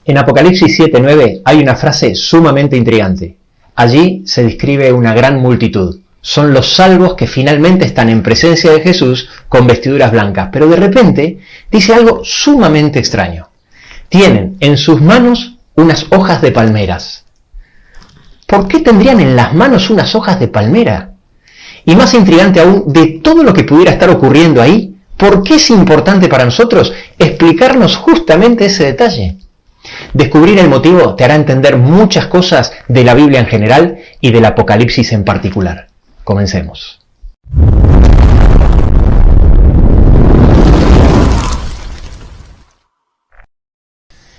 En Apocalipsis 7:9 hay una frase sumamente intrigante. Allí se describe una gran multitud. Son los salvos que finalmente están en presencia de Jesús con vestiduras blancas. Pero de repente dice algo sumamente extraño. Tienen en sus manos unas hojas de palmeras. ¿Por qué tendrían en las manos unas hojas de palmera? Y más intrigante aún, de todo lo que pudiera estar ocurriendo ahí, ¿por qué es importante para nosotros explicarnos justamente ese detalle? Descubrir el motivo te hará entender muchas cosas de la Biblia en general y del Apocalipsis en particular. Comencemos.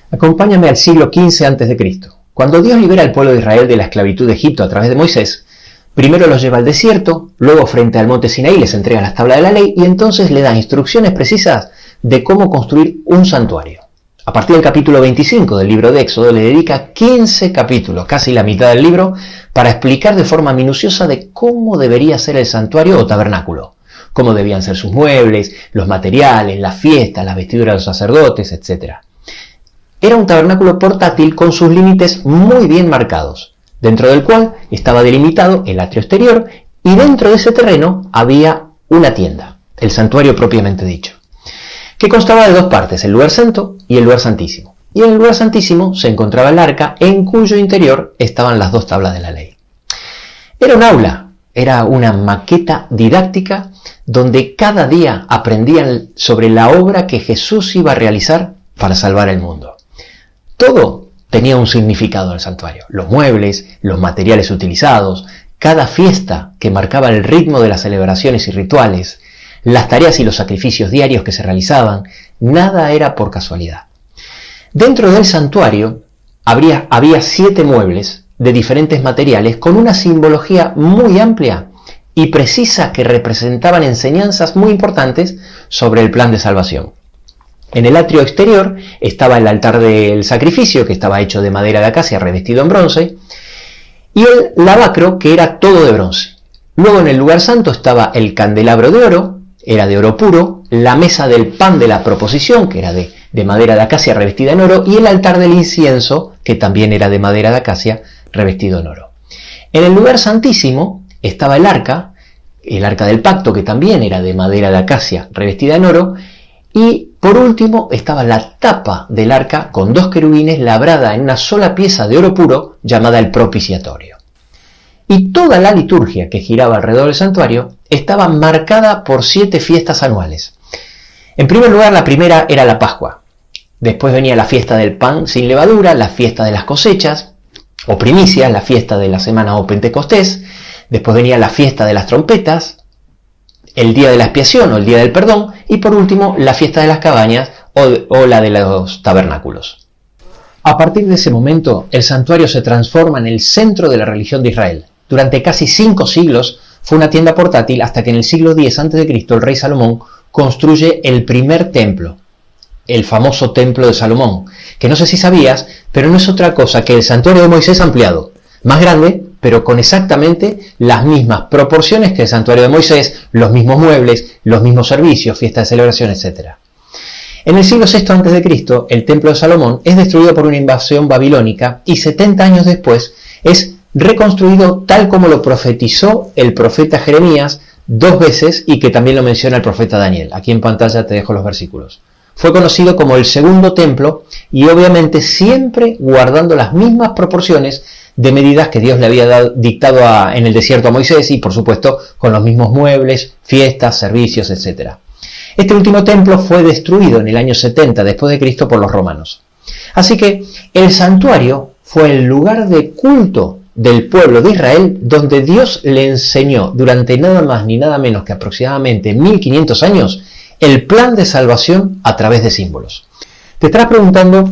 Acompáñame al siglo XV a.C. Cuando Dios libera al pueblo de Israel de la esclavitud de Egipto a través de Moisés, primero los lleva al desierto, luego frente al monte Sinaí les entrega las tablas de la ley y entonces le da instrucciones precisas de cómo construir un santuario. A partir del capítulo 25 del libro de Éxodo le dedica 15 capítulos, casi la mitad del libro, para explicar de forma minuciosa de cómo debería ser el santuario o tabernáculo, cómo debían ser sus muebles, los materiales, las fiestas, las vestiduras de los sacerdotes, etc. Era un tabernáculo portátil con sus límites muy bien marcados, dentro del cual estaba delimitado el atrio exterior y dentro de ese terreno había una tienda, el santuario propiamente dicho, que constaba de dos partes, el lugar santo y el lugar santísimo. Y en el lugar santísimo se encontraba el arca, en cuyo interior estaban las dos tablas de la ley. Era un aula, era una maqueta didáctica donde cada día aprendían sobre la obra que Jesús iba a realizar para salvar el mundo. Todo tenía un significado en el santuario. Los muebles, los materiales utilizados, cada fiesta que marcaba el ritmo de las celebraciones y rituales, las tareas y los sacrificios diarios que se realizaban, nada era por casualidad. Dentro del santuario había 7 muebles de diferentes materiales con una simbología muy amplia y precisa que representaban enseñanzas muy importantes sobre el plan de salvación. En el atrio exterior estaba el altar del sacrificio, que estaba hecho de madera de acacia revestido en bronce, y el lavacro, que era todo de bronce. Luego en el lugar santo estaba el candelabro de oro, era de oro puro, la mesa del pan de la proposición, que era de madera de acacia revestida en oro, y el altar del incienso, que también era de madera de acacia revestido en oro. En el lugar santísimo estaba el arca del pacto, que también era de madera de acacia revestida en oro, y por último estaba la tapa del arca con 2 querubines labrada en una sola pieza de oro puro llamada el propiciatorio. Y toda la liturgia que giraba alrededor del santuario estaba marcada por 7 fiestas anuales. En primer lugar, la primera era la Pascua. Después venía la fiesta del pan sin levadura, la fiesta de las cosechas, o primicias, la fiesta de la semana o Pentecostés. Después venía la fiesta de las trompetas, el día de la expiación o el día del perdón, y por último la fiesta de las cabañas o la de los tabernáculos. A partir de ese momento, el santuario se transforma en el centro de la religión de Israel. Durante casi 5 siglos fue una tienda portátil hasta que en el siglo X a.C. el rey Salomón construye el primer templo, el famoso templo de Salomón, que no sé si sabías, pero no es otra cosa que el santuario de Moisés ampliado, más grande, pero con exactamente las mismas proporciones que el santuario de Moisés, los mismos muebles, los mismos servicios, fiestas de celebración, etc. En el siglo VI a.C., el templo de Salomón es destruido por una invasión babilónica y 70 años después es reconstruido tal como lo profetizó el profeta Jeremías 2 veces y que también lo menciona el profeta Daniel. Aquí en pantalla te dejo los versículos. Fue conocido como el segundo templo y obviamente siempre guardando las mismas proporciones de medidas que Dios le había dictado en el desierto a Moisés y por supuesto con los mismos muebles, fiestas, servicios, etc. Este último templo fue destruido en el año 70 después de Cristo por los romanos. Así que el santuario fue el lugar de culto del pueblo de Israel donde Dios le enseñó durante nada más ni nada menos que aproximadamente 1500 años el plan de salvación a través de símbolos. Te estarás preguntando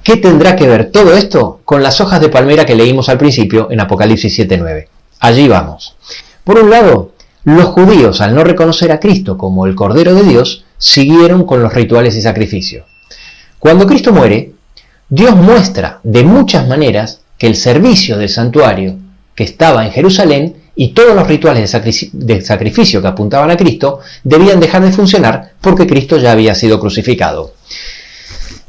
¿qué tendrá que ver todo esto con las hojas de palmera que leímos al principio en Apocalipsis 7:9? Allí vamos. Por un lado, los judíos, al no reconocer a Cristo como el Cordero de Dios, siguieron con los rituales y sacrificios. Cuando Cristo muere, Dios muestra de muchas maneras que el servicio del santuario que estaba en Jerusalén y todos los rituales de sacrificio que apuntaban a Cristo debían dejar de funcionar porque Cristo ya había sido crucificado.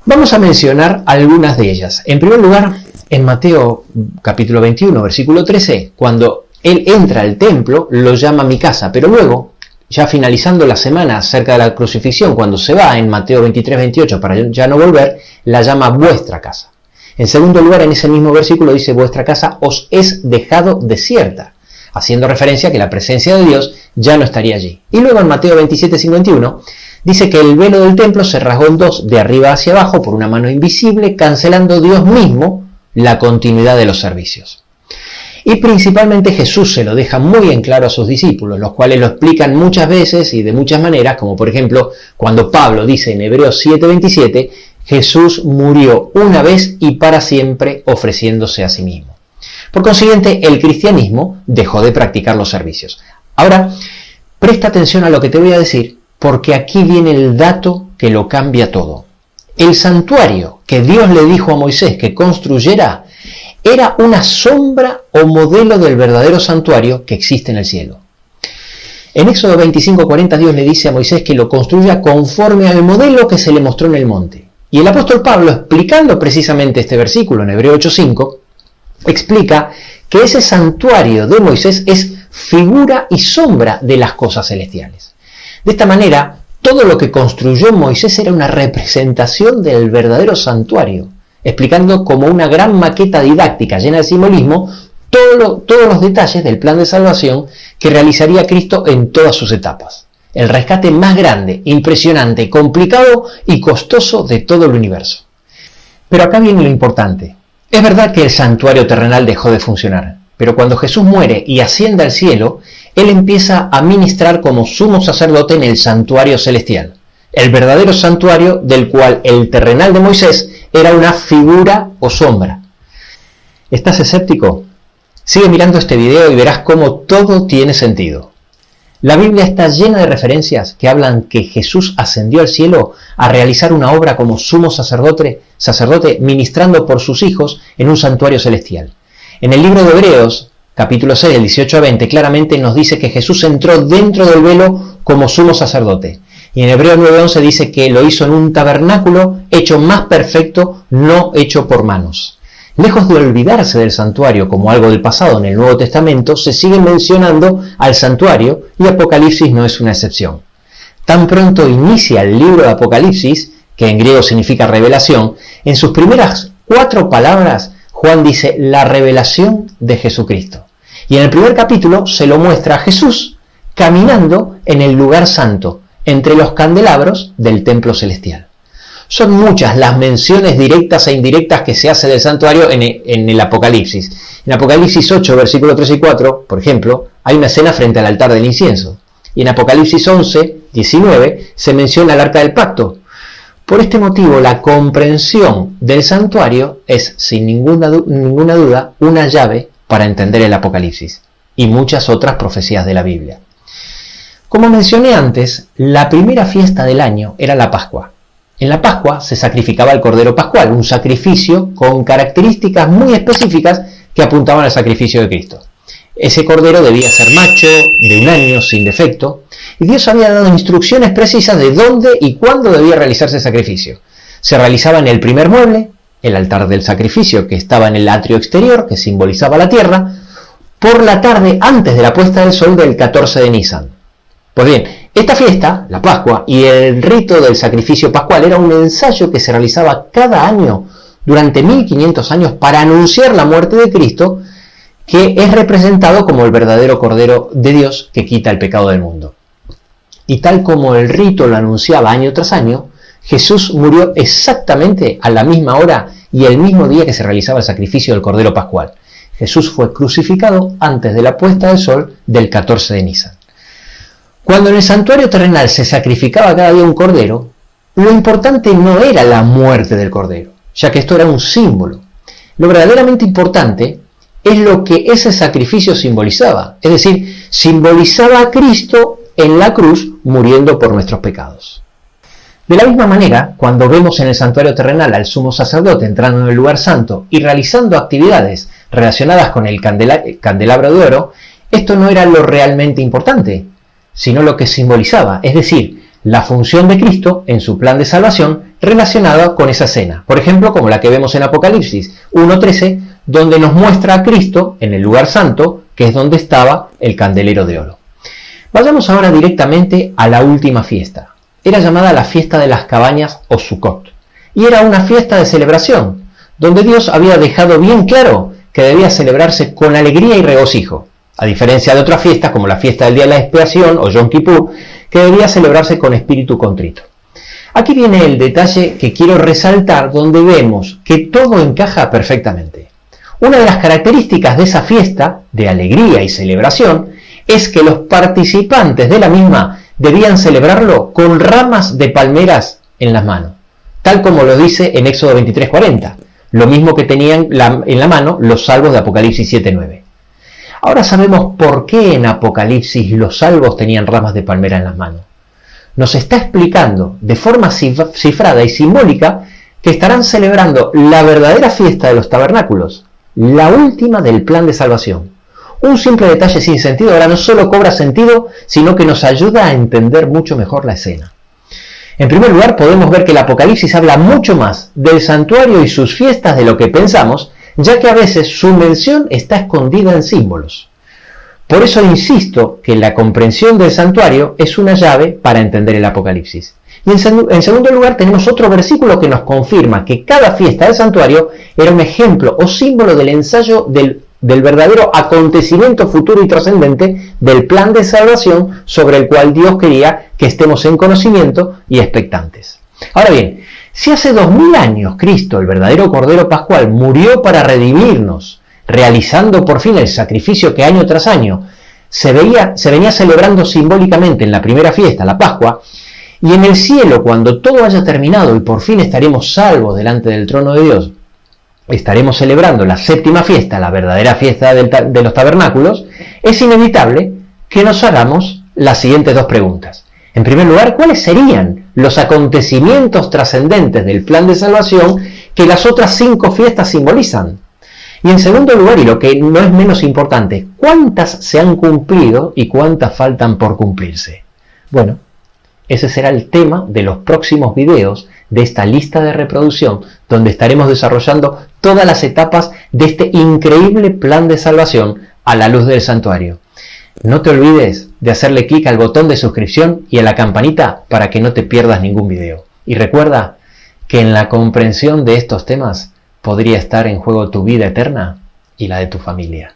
Vamos a mencionar algunas de ellas. En primer lugar, en Mateo capítulo 21, versículo 13, cuando él entra al templo, lo llama mi casa, pero luego, ya finalizando la semana cerca de la crucifixión, cuando se va en Mateo 23, 28 para ya no volver, la llama vuestra casa. En segundo lugar, en ese mismo versículo dice, vuestra casa os es dejado desierta, haciendo referencia a que la presencia de Dios ya no estaría allí. Y luego en Mateo 27, 51, dice que el velo del templo se rasgó en dos, de arriba hacia abajo, por una mano invisible, cancelando Dios mismo la continuidad de los servicios. Y principalmente Jesús se lo deja muy en claro a sus discípulos, los cuales lo explican muchas veces y de muchas maneras, como por ejemplo cuando Pablo dice en Hebreos 7:27, Jesús murió una vez y para siempre ofreciéndose a sí mismo. Por consiguiente, el cristianismo dejó de practicar los servicios. Ahora, presta atención a lo que te voy a decir, porque aquí viene el dato que lo cambia todo. El santuario que Dios le dijo a Moisés que construyera era una sombra o modelo del verdadero santuario que existe en el cielo. En Éxodo 25:40 Dios le dice a Moisés que lo construya conforme al modelo que se le mostró en el monte. Y el apóstol Pablo, explicando precisamente este versículo en Hebreo 8:5, explica que ese santuario de Moisés es figura y sombra de las cosas celestiales. De esta manera, todo lo que construyó Moisés era una representación del verdadero santuario, explicando como una gran maqueta didáctica llena de simbolismo todos los detalles del plan de salvación que realizaría Cristo en todas sus etapas. El rescate más grande, impresionante, complicado y costoso de todo el universo. Pero acá viene lo importante. Es verdad que el santuario terrenal dejó de funcionar, pero cuando Jesús muere y asciende al cielo, Él empieza a ministrar como sumo sacerdote en el santuario celestial, el verdadero santuario del cual el terrenal de Moisés era una figura o sombra. ¿Estás escéptico? Sigue mirando este video y verás cómo todo tiene sentido. La Biblia está llena de referencias que hablan que Jesús ascendió al cielo a realizar una obra como sumo sacerdote ministrando por sus hijos en un santuario celestial. En el libro de Hebreos, capítulo 6, del 18 a 20, claramente nos dice que Jesús entró dentro del velo como sumo sacerdote. Y en Hebreos 9:11 dice que lo hizo en un tabernáculo hecho más perfecto, no hecho por manos. Lejos de olvidarse del santuario como algo del pasado en el Nuevo Testamento, se sigue mencionando al santuario y Apocalipsis no es una excepción. Tan pronto inicia el libro de Apocalipsis, que en griego significa revelación, en sus primeras 4 palabras Juan dice la revelación de Jesucristo. Y en el primer capítulo se lo muestra a Jesús caminando en el lugar santo, entre los candelabros del templo celestial. Son muchas las menciones directas e indirectas que se hace del santuario en el Apocalipsis. En Apocalipsis 8, versículos 3 y 4, por ejemplo, hay una escena frente al altar del incienso. Y en Apocalipsis 11, 19, se menciona el arca del pacto. Por este motivo, la comprensión del santuario es, sin ninguna duda, una llave para entender el Apocalipsis y muchas otras profecías de la Biblia. Como mencioné antes, la primera fiesta del año era la Pascua. En la Pascua se sacrificaba el Cordero Pascual, un sacrificio con características muy específicas que apuntaban al sacrificio de Cristo. Ese Cordero debía ser macho, de 1 año, sin defecto, y Dios había dado instrucciones precisas de dónde y cuándo debía realizarse el sacrificio. Se realizaba en el primer mueble, el altar del sacrificio, que estaba en el atrio exterior, que simbolizaba la tierra, por la tarde antes de la puesta del sol del 14 de Nisan. Pues bien, esta fiesta, la Pascua, y el rito del sacrificio pascual era un ensayo que se realizaba cada año durante 1500 años para anunciar la muerte de Cristo, que es representado como el verdadero Cordero de Dios que quita el pecado del mundo. Y tal como el rito lo anunciaba año tras año, Jesús murió exactamente a la misma hora y el mismo día que se realizaba el sacrificio del Cordero Pascual. Jesús fue crucificado antes de la puesta del sol del 14 de Nisan. Cuando en el santuario terrenal se sacrificaba cada día un cordero, lo importante no era la muerte del cordero, ya que esto era un símbolo. Lo verdaderamente importante es lo que ese sacrificio simbolizaba, es decir, simbolizaba a Cristo en la cruz muriendo por nuestros pecados. De la misma manera, cuando vemos en el santuario terrenal al sumo sacerdote entrando en el lugar santo y realizando actividades relacionadas con el candelabro de oro, esto no era lo realmente importante, sino lo que simbolizaba, es decir, la función de Cristo en su plan de salvación relacionada con esa escena. Por ejemplo, como la que vemos en Apocalipsis 1:13, donde nos muestra a Cristo en el lugar santo, que es donde estaba el candelero de oro. Vayamos ahora directamente a la última fiesta. Era llamada la fiesta de las cabañas o Sukkot, y era una fiesta de celebración, donde Dios había dejado bien claro que debía celebrarse con alegría y regocijo, a diferencia de otras fiestas como la fiesta del día de la expiación o Yom Kippur, que debía celebrarse con espíritu contrito. Aquí viene el detalle que quiero resaltar, donde vemos que todo encaja perfectamente. Una de las características de esa fiesta de alegría y celebración es que los participantes de la misma debían celebrarlo con ramas de palmeras en las manos, tal como lo dice en Éxodo 23:40, lo mismo que tenían en la mano los salvos de Apocalipsis 7:9. Ahora sabemos por qué en Apocalipsis los salvos tenían ramas de palmera en las manos. Nos está explicando de forma cifrada y simbólica que estarán celebrando la verdadera fiesta de los tabernáculos, la última del plan de salvación. Un simple detalle sin sentido ahora no solo cobra sentido, sino que nos ayuda a entender mucho mejor la escena. En primer lugar, podemos ver que el Apocalipsis habla mucho más del santuario y sus fiestas de lo que pensamos, ya que a veces su mención está escondida en símbolos. Por eso insisto que la comprensión del santuario es una llave para entender el Apocalipsis. Y en segundo lugar, tenemos otro versículo que nos confirma que cada fiesta del santuario era un ejemplo o símbolo del ensayo del verdadero acontecimiento futuro y trascendente del plan de salvación sobre el cual Dios quería que estemos en conocimiento y expectantes. Ahora bien, si hace 2000 años Cristo, el verdadero Cordero Pascual, murió para redimirnos, realizando por fin el sacrificio que año tras año se venía celebrando simbólicamente en la primera fiesta, la Pascua, y en el cielo, cuando todo haya terminado y por fin estaremos salvos delante del trono de Dios, estaremos celebrando la séptima fiesta, la verdadera fiesta de los tabernáculos, es inevitable que nos hagamos las siguientes dos preguntas. En primer lugar, ¿cuáles serían los acontecimientos trascendentes del plan de salvación que las otras 5 fiestas simbolizan? Y en segundo lugar, y lo que no es menos importante, ¿cuántas se han cumplido y cuántas faltan por cumplirse? Bueno, ese será el tema de los próximos videos de esta lista de reproducción, donde estaremos desarrollando todas las etapas de este increíble plan de salvación a la luz del santuario. No te olvides de hacerle clic al botón de suscripción y a la campanita para que no te pierdas ningún video. Y recuerda que en la comprensión de estos temas podría estar en juego tu vida eterna y la de tu familia.